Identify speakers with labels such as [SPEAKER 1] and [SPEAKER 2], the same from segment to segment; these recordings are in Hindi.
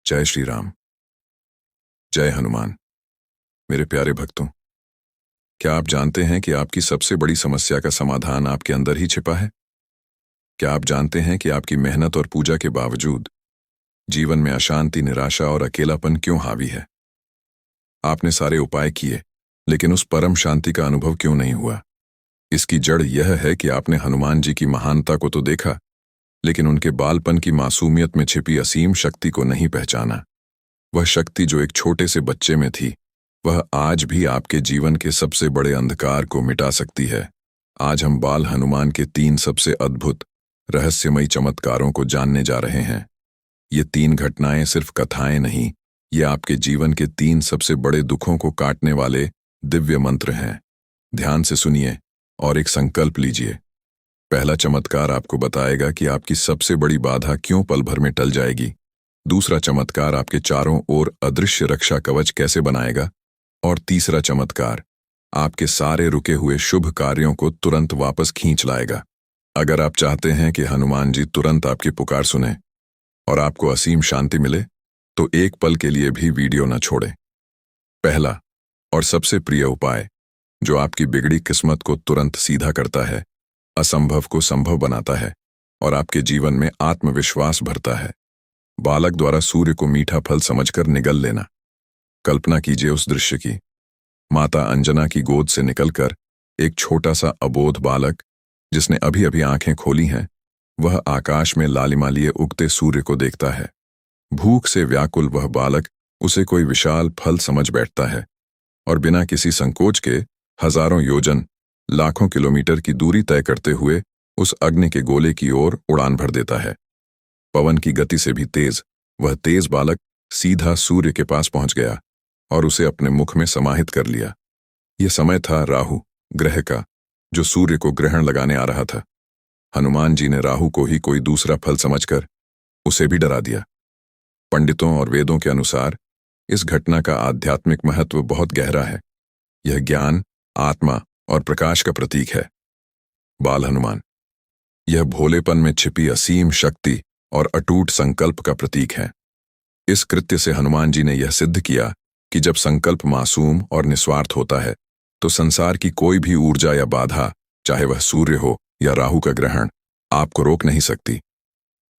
[SPEAKER 1] जय श्री राम। जय हनुमान। मेरे प्यारे भक्तों, क्या आप जानते हैं कि आपकी सबसे बड़ी समस्या का समाधान आपके अंदर ही छिपा है? क्या आप जानते हैं कि आपकी मेहनत और पूजा के बावजूद जीवन में अशांति, निराशा और अकेलापन क्यों हावी है? आपने सारे उपाय किए, लेकिन उस परम शांति का अनुभव क्यों नहीं हुआ? इसकी जड़ यह है कि आपने हनुमान जी की महानता को तो देखा, लेकिन उनके बालपन की मासूमियत में छिपी असीम शक्ति को नहीं पहचाना। वह शक्ति जो एक छोटे से बच्चे में थी, वह आज भी आपके जीवन के सबसे बड़े अंधकार को मिटा सकती है। आज हम बाल हनुमान के 3 सबसे अद्भुत रहस्यमयी चमत्कारों को जानने जा रहे हैं। ये 3 घटनाएं सिर्फ कथाएं नहीं, ये आपके जीवन के 3 सबसे बड़े दुखों को काटने वाले दिव्य मंत्र हैं। ध्यान से सुनिए और एक संकल्प लीजिए। पहला चमत्कार आपको बताएगा कि आपकी सबसे बड़ी बाधा क्यों पल भर में टल जाएगी। दूसरा चमत्कार आपके चारों ओर अदृश्य रक्षा कवच कैसे बनाएगा। और तीसरा चमत्कार आपके सारे रुके हुए शुभ कार्यों को तुरंत वापस खींच लाएगा। अगर आप चाहते हैं कि हनुमान जी तुरंत आपकी पुकार सुने और आपको असीम शांति मिले, तो एक पल के लिए भी वीडियो न छोड़ें। पहला और सबसे प्रिय उपाय जो आपकी बिगड़ी किस्मत को तुरंत सीधा करता है, असंभव को संभव बनाता है और आपके जीवन में आत्मविश्वास भरता है। बालक द्वारा सूर्य को मीठा फल समझकर निगल लेना। कल्पना कीजिए उस दृश्य की। माता अंजना की गोद से निकलकर एक छोटा सा अबोध बालक, जिसने अभी अभी आंखें खोली हैं, वह आकाश में लालिमा लिए उगते सूर्य को देखता है। भूख से व्याकुल वह बालक उसे कोई विशाल फल समझ बैठता है और बिना किसी संकोच के हजारों योजन, लाखों किलोमीटर की दूरी तय करते हुए उस अग्नि के गोले की ओर उड़ान भर देता है। पवन की गति से भी तेज वह तेज बालक सीधा सूर्य के पास पहुंच गया और उसे अपने मुख में समाहित कर लिया। यह समय था राहु ग्रह का, जो सूर्य को ग्रहण लगाने आ रहा था। हनुमान जी ने राहु को ही कोई दूसरा फल समझकर उसे भी डरा दिया। पंडितों और वेदों के अनुसार इस घटना का आध्यात्मिक महत्व बहुत गहरा है। यह ज्ञान, आत्मा और प्रकाश का प्रतीक है। बाल हनुमान यह भोलेपन में छिपी असीम शक्ति और अटूट संकल्प का प्रतीक है। इस कृत्य से हनुमान जी ने यह सिद्ध किया कि जब संकल्प मासूम और निस्वार्थ होता है, तो संसार की कोई भी ऊर्जा या बाधा, चाहे वह सूर्य हो या राहु का ग्रहण, आपको रोक नहीं सकती।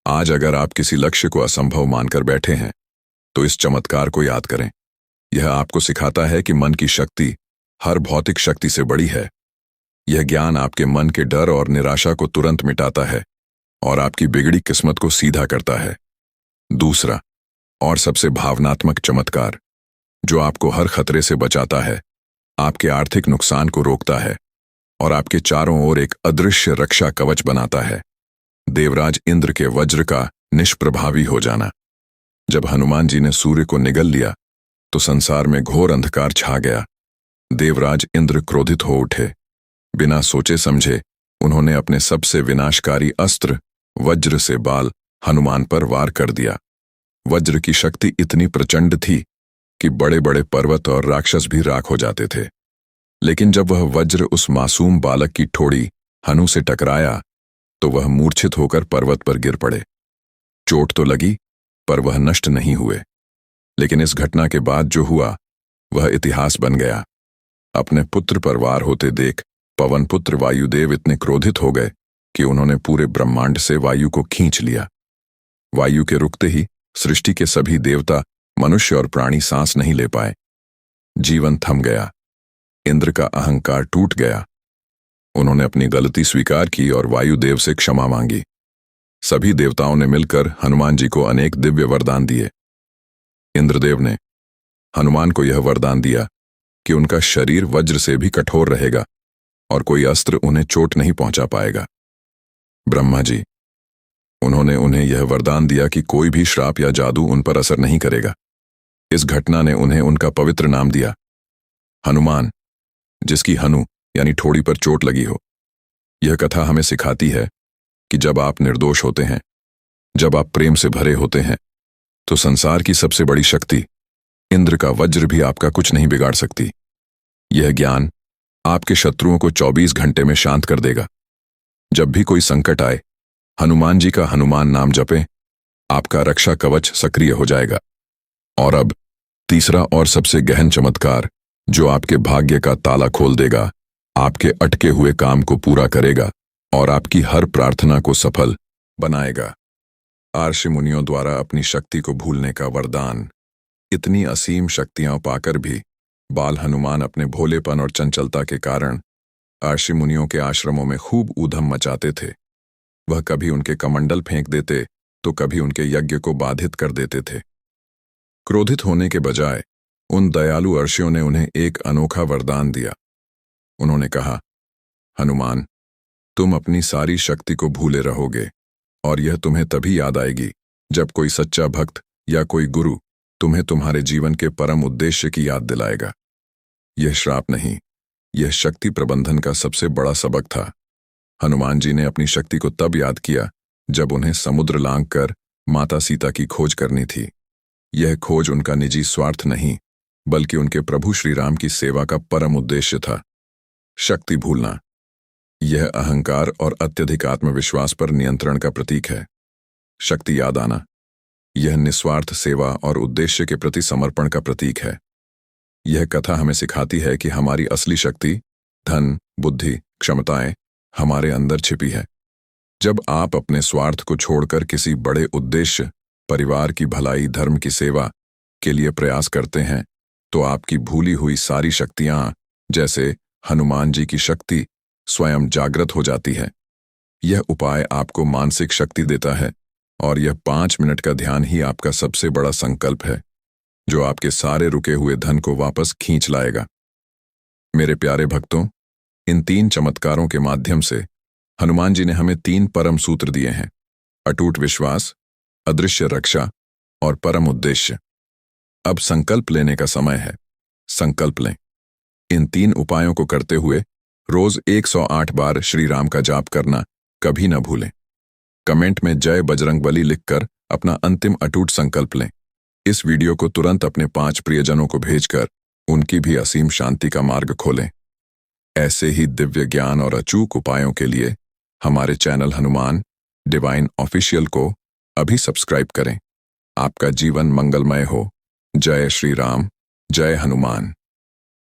[SPEAKER 1] आज अगर आप किसी लक्ष्य को असंभव मानकर बैठे हैं, तो इस चमत्कार को याद करें। यह आपको सिखाता है कि मन की शक्ति हर भौतिक शक्ति से बड़ी है। यह ज्ञान आपके मन के डर और निराशा को तुरंत मिटाता है और आपकी बिगड़ी किस्मत को सीधा करता है। दूसरा और सबसे भावनात्मक चमत्कार जो आपको हर खतरे से बचाता है, आपके आर्थिक नुकसान को रोकता है और आपके चारों ओर एक अदृश्य रक्षा कवच बनाता है। देवराज इंद्र के वज्र का निष्प्रभावी हो जाना। जब हनुमान जी ने सूर्य को निगल लिया, तो संसार में घोर अंधकार छा गया। देवराज इंद्र क्रोधित हो उठे। बिना सोचे समझे उन्होंने अपने सबसे विनाशकारी अस्त्र वज्र से बाल हनुमान पर वार कर दिया। वज्र की शक्ति इतनी प्रचंड थी कि बड़े बड़े पर्वत और राक्षस भी राख हो जाते थे। लेकिन जब वह वज्र उस मासूम बालक की ठोड़ी हनु से टकराया, तो वह मूर्छित होकर पर्वत पर गिर पड़े। चोट तो लगी, पर वह नष्ट नहीं हुए। लेकिन इस घटना के बाद जो हुआ, वह इतिहास बन गया। अपने पुत्र पर वार होते देख पवन पुत्र वायुदेव इतने क्रोधित हो गए कि उन्होंने पूरे ब्रह्मांड से वायु को खींच लिया। वायु के रुकते ही सृष्टि के सभी देवता, मनुष्य और प्राणी सांस नहीं ले पाए। जीवन थम गया। इंद्र का अहंकार टूट गया। उन्होंने अपनी गलती स्वीकार की और वायुदेव से क्षमा मांगी। सभी देवताओं ने मिलकर हनुमान जी को अनेक दिव्य वरदान दिए। इंद्रदेव ने हनुमान को यह वरदान दिया कि उनका शरीर वज्र से भी कठोर रहेगा और कोई अस्त्र उन्हें चोट नहीं पहुंचा पाएगा। ब्रह्मा जी, उन्होंने उन्हें यह वरदान दिया कि कोई भी श्राप या जादू उन पर असर नहीं करेगा। इस घटना ने उन्हें उनका पवित्र नाम दिया, हनुमान, जिसकी हनु यानी ठोड़ी पर चोट लगी हो। यह कथा हमें सिखाती है कि जब आप निर्दोष होते हैं, जब आप प्रेम से भरे होते हैं, तो संसार की सबसे बड़ी शक्ति इंद्र का वज्र भी आपका कुछ नहीं बिगाड़ सकती। यह ज्ञान आपके शत्रुओं को 24 घंटे में शांत कर देगा। जब भी कोई संकट आए, हनुमान जी का हनुमान नाम जपें, आपका रक्षा कवच सक्रिय हो जाएगा। और अब तीसरा और सबसे गहन चमत्कार, जो आपके भाग्य का ताला खोल देगा, आपके अटके हुए काम को पूरा करेगा और आपकी हर प्रार्थना को सफल बनाएगा। ऋषि मुनियों द्वारा अपनी शक्ति को भूलने का वरदान। इतनी असीम शक्तियां पाकर भी बाल हनुमान अपने भोलेपन और चंचलता के कारण ऋषि मुनियों के आश्रमों में खूब ऊधम मचाते थे। वह कभी उनके कमंडल फेंक देते तो कभी उनके यज्ञ को बाधित कर देते थे। क्रोधित होने के बजाय उन दयालु ऋषियों ने उन्हें एक अनोखा वरदान दिया। उन्होंने कहा, हनुमान, तुम अपनी सारी शक्ति को भूले रहोगे और यह तुम्हें तभी याद आएगी जब कोई सच्चा भक्त या कोई गुरु तुम्हें तुम्हारे जीवन के परम उद्देश्य की याद दिलाएगा। यह श्राप नहीं, यह शक्ति प्रबंधन का सबसे बड़ा सबक था। हनुमान जी ने अपनी शक्ति को तब याद किया जब उन्हें समुद्र लांघ कर माता सीता की खोज करनी थी। यह खोज उनका निजी स्वार्थ नहीं, बल्कि उनके प्रभु श्री राम की सेवा का परम उद्देश्य था। शक्ति भूलना, यह अहंकार और अत्यधिक आत्मविश्वास पर नियंत्रण का प्रतीक है। शक्ति याद आना, यह निस्वार्थ सेवा और उद्देश्य के प्रति समर्पण का प्रतीक है। यह कथा हमें सिखाती है कि हमारी असली शक्ति, धन, बुद्धि, क्षमताएं हमारे अंदर छिपी है। जब आप अपने स्वार्थ को छोड़कर किसी बड़े उद्देश्य, परिवार की भलाई, धर्म की सेवा के लिए प्रयास करते हैं, तो आपकी भूली हुई सारी शक्तियां, जैसे हनुमान जी की शक्ति, स्वयं जागृत हो जाती है। यह उपाय आपको मानसिक शक्ति देता है और यह 5 मिनट का ध्यान ही आपका सबसे बड़ा संकल्प है, जो आपके सारे रुके हुए धन को वापस खींच लाएगा। मेरे प्यारे भक्तों, इन 3 चमत्कारों के माध्यम से हनुमान जी ने हमें 3 परम सूत्र दिए हैं: अटूट विश्वास, अदृश्य रक्षा और परम उद्देश्य। अब संकल्प लेने का समय है। संकल्प लें। इन 3 उपायों को करते हुए रोज 108 बार श्री राम का जाप करना कभी न भूलें। कमेंट में जय बजरंगबली लिखकर अपना अंतिम अटूट संकल्प लें। इस वीडियो को तुरंत अपने 5 प्रियजनों को भेजकर उनकी भी असीम शांति का मार्ग खोलें। ऐसे ही दिव्य ज्ञान और अचूक उपायों के लिए हमारे चैनल हनुमान डिवाइन ऑफिशियल को अभी सब्सक्राइब करें। आपका जीवन मंगलमय हो। जय श्री राम, जय हनुमान।